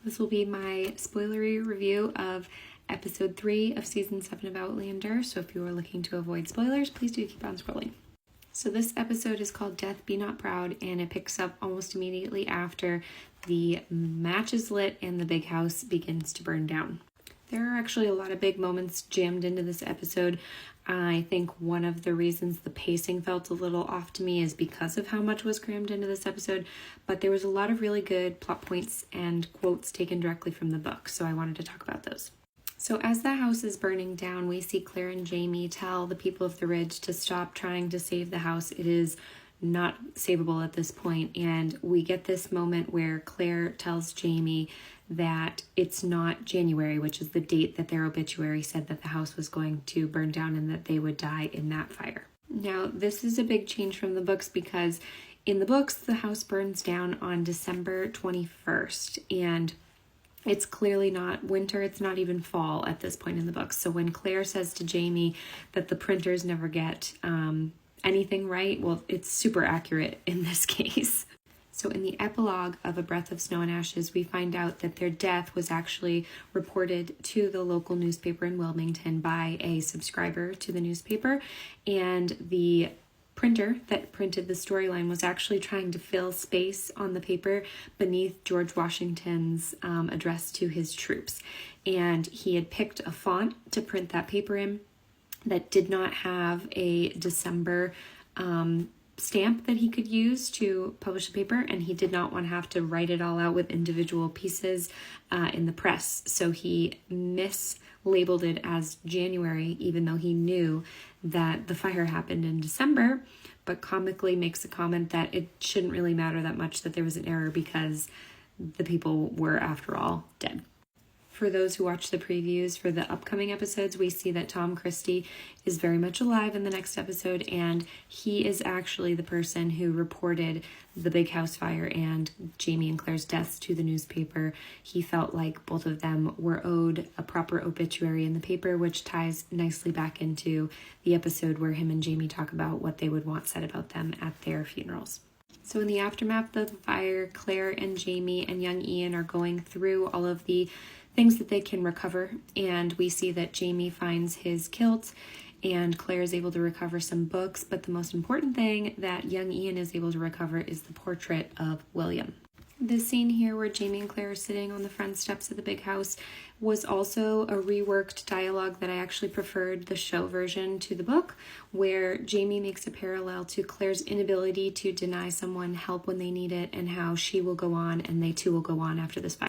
This will be my spoilery review of episode 3 of season 7 of Outlander, so if you are looking to avoid spoilers, please do keep on scrolling. So this episode is called Death Be Not Proud, and it picks up almost immediately after the match is lit and the big house begins to burn down. There are actually a lot of big moments jammed into this episode. I think one of the reasons the pacing felt a little off to me is because of how much was crammed into this episode, but there was a lot of really good plot points and quotes taken directly from the book, so I wanted to talk about those. So as the house is burning down, we see Claire and Jamie tell the people of the Ridge to stop trying to save the house. It is not savable at this point, and we get this moment where Claire tells Jamie that it's not January, which is the date that their obituary said that the house was going to burn down and that they would die in that fire. Now, this is a big change from the books because in the books, the house burns down on December 21st, and it's clearly not winter, it's not even fall at this point in the books. So when Claire says to Jamie that the printers never get anything right, well, it's super accurate in this case. So in the epilogue of A Breath of Snow and Ashes, we find out that their death was actually reported to the local newspaper in Wilmington by a subscriber to the newspaper, and the printer that printed the storyline was actually trying to fill space on the paper beneath George Washington's address to his troops. And he had picked a font to print that paper in that did not have a December stamp that he could use to publish the paper, and he did not want to have to write it all out with individual pieces in the press. So he mislabeled it as January, even though he knew that the fire happened in December, but comically makes a comment that it shouldn't really matter that much that there was an error because the people were, after all, dead. For those who watch the previews for the upcoming episodes, we see that Tom Christie is very much alive in the next episode, and he is actually the person who reported the big house fire and Jamie and Claire's deaths to the newspaper. He felt like both of them were owed a proper obituary in the paper, which ties nicely back into the episode where him and Jamie talk about what they would want said about them at their funerals. So in the aftermath of the fire, Claire and Jamie and young Ian are going through all of the things that they can recover, and we see that Jamie finds his kilt and Claire is able to recover some books, but the most important thing that young Ian is able to recover is the portrait of William. This scene here where Jamie and Claire are sitting on the front steps of the big house was also a reworked dialogue that I actually preferred the show version to the book, where Jamie makes a parallel to Claire's inability to deny someone help when they need it and how she will go on and they too will go on after this fight.